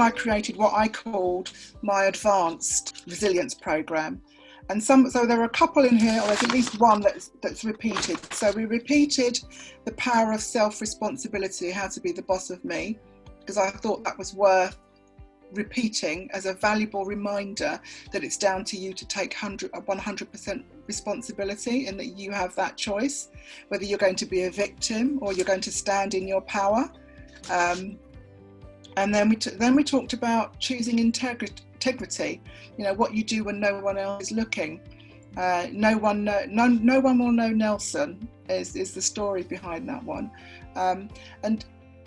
I created what I called my advanced resilience program. And so there are a couple in here, or there's at least one that's repeated. So we repeated the power of self-responsibility, how to be the boss of me, because I thought that was worth repeating as a valuable reminder that it's down to you to take 100% responsibility, and that you have that choice, whether you're going to be a victim or you're going to stand in your power. And then we talked about choosing integrity. You know, what you do when no one else is looking. No one will know Nelson is the story behind that one. And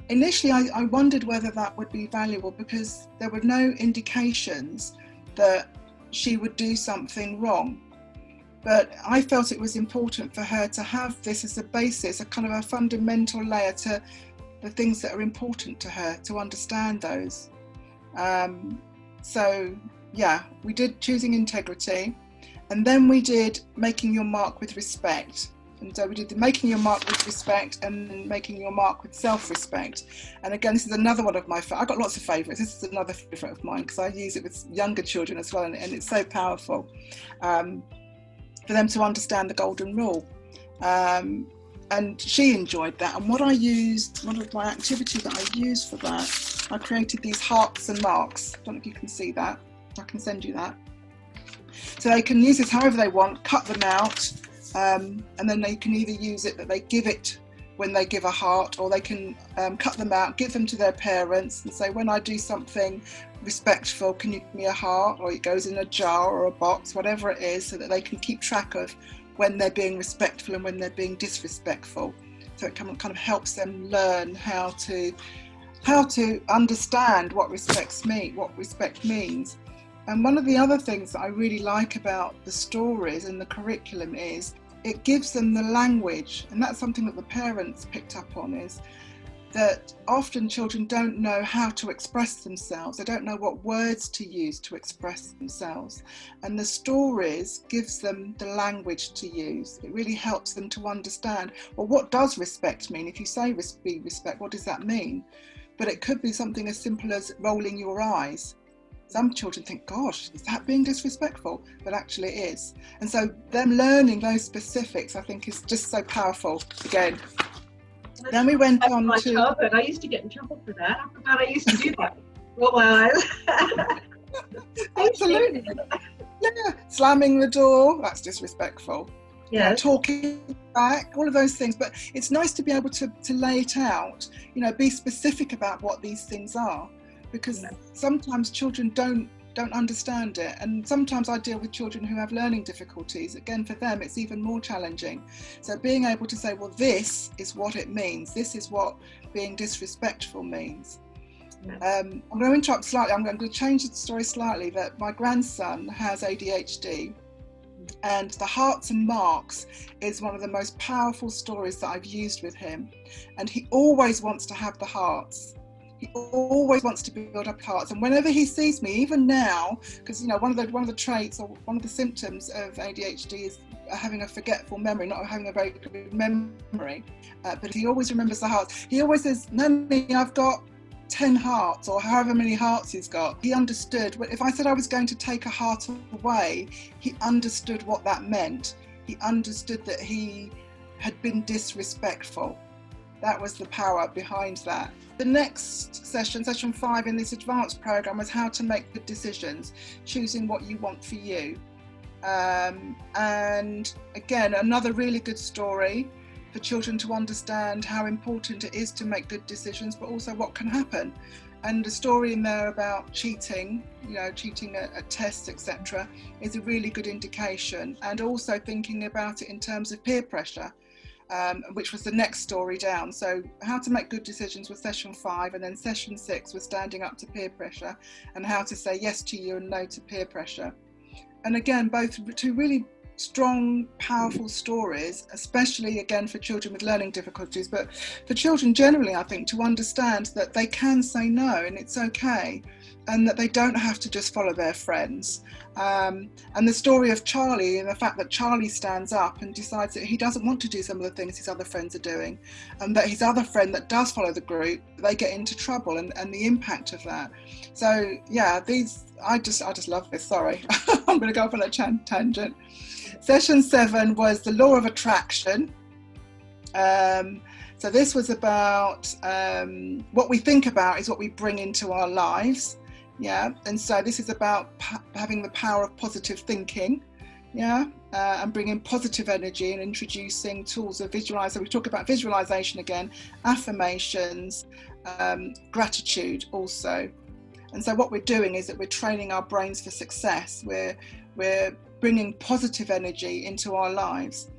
initially I wondered whether that would be valuable, because there were no indications that she would do something wrong. But I felt it was important for her to have this as a basis, a kind of a fundamental layer to the things that are important to her, to understand those. So yeah, we did choosing integrity, and then we did making your mark with respect. And so we did the making your mark with respect and then making your mark with self-respect. And again, this is another one of my, I've got lots of favourites. This is another favourite of mine, because I use it with younger children as well, and it's so powerful for them to understand the golden rule. And she enjoyed that. And one of my activities that I used for that, I created these hearts and marks. I don't know if you can see that. I can send you that. So they can use this however they want, cut them out, and then they can either use it that they give it when they give a heart, or they can cut them out, give them to their parents and say, when I do something respectful, can you give me a heart? Or it goes in a jar or a box, whatever it is, so that they can keep track of when they're being respectful and when they're being disrespectful. So it kind of helps them learn how to understand what respect means. And one of the other things that I really like about the stories and the curriculum is it gives them the language, and that's something that the parents picked up on, is that often children don't know how to express themselves. They don't know what words to use to express themselves. And the stories gives them the language to use. It really helps them to understand, well, what does respect mean? If you say be respect, what does that mean? But it could be something as simple as rolling your eyes. Some children think, gosh, is that being disrespectful? But actually it is. And so them learning those specifics, I think, is just so powerful. Again, then we went on my to... childhood. I used to get in trouble for that. I forgot I used to do that. Well, Absolutely. Yeah, slamming the door, that's disrespectful. Yeah. Talking back, all of those things. But it's nice to be able to lay it out, be specific about what these things are, because sometimes children don't understand it, and sometimes I deal with children who have learning difficulties. Again, for them it's even more challenging. So being able to say, well, this is what it means, this is what being disrespectful means. I'm going to interrupt slightly. I'm going to change the story slightly, that my grandson has ADHD, and the hearts and marks is one of the most powerful stories that I've used with him, and he always wants to have the hearts. He always wants to build up hearts, and whenever he sees me, even now, because one of the traits or one of the symptoms of ADHD is having a forgetful memory, not having a very good memory, but he always remembers the hearts. He always says, "Nanny, I've got 10 hearts," or however many hearts he's got. He understood. If I said I was going to take a heart away, he understood what that meant. He understood that he had been disrespectful. That was the power behind that. The next session, session 5 in this advanced program, was how to make good decisions, choosing what you want for you. And again, another really good story for children to understand how important it is to make good decisions, but also what can happen. And the story in there about cheating, cheating at tests, etc., is a really good indication. And also thinking about it in terms of peer pressure. Which was the next story down. So how to make good decisions was session 5, and then session 6 was standing up to peer pressure and how to say yes to you and no to peer pressure. And again, both two really strong, powerful stories, especially again for children with learning difficulties, but for children generally, I think, to understand that they can say no and it's okay, and that they don't have to just follow their friends. And the story of Charlie, and the fact that Charlie stands up and decides that he doesn't want to do some of the things his other friends are doing, and that his other friend that does follow the group, they get into trouble, and the impact of that. So yeah, I just love this. Sorry, I'm going to go off on a tangent. Session 7 was the law of attraction. So this was about what we think about is what we bring into our lives. Yeah, and so this is about having the power of positive thinking. Yeah, and bringing positive energy and introducing tools of visualization. We talk about visualization again, affirmations, gratitude also. And so what we're doing is that we're training our brains for success. We're bringing positive energy into our lives.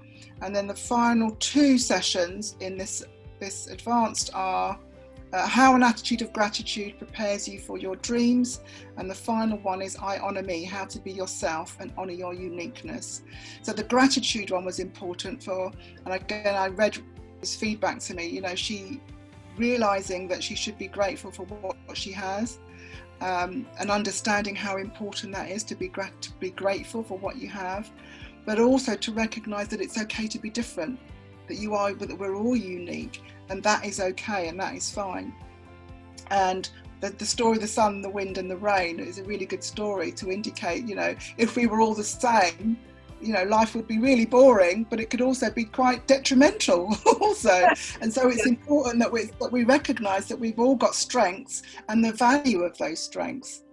And then the final 2 sessions in this advanced are how an attitude of gratitude prepares you for your dreams. And the final one is I honor me, how to be yourself and honor your uniqueness. So the gratitude one was important and again, I read his feedback to me, you know, she realizing that she should be grateful for what she has. And understanding how important that is to be grateful for what you have, but also to recognize that it's okay to be different, that we're all unique, and that is okay, and that is fine. And the story of the sun, the wind, and the rain is a really good story to indicate, you know, if we were all the same, you know, life would be really boring, but it could also be quite detrimental also. And so it's important that we recognize that we've all got strengths and the value of those strengths.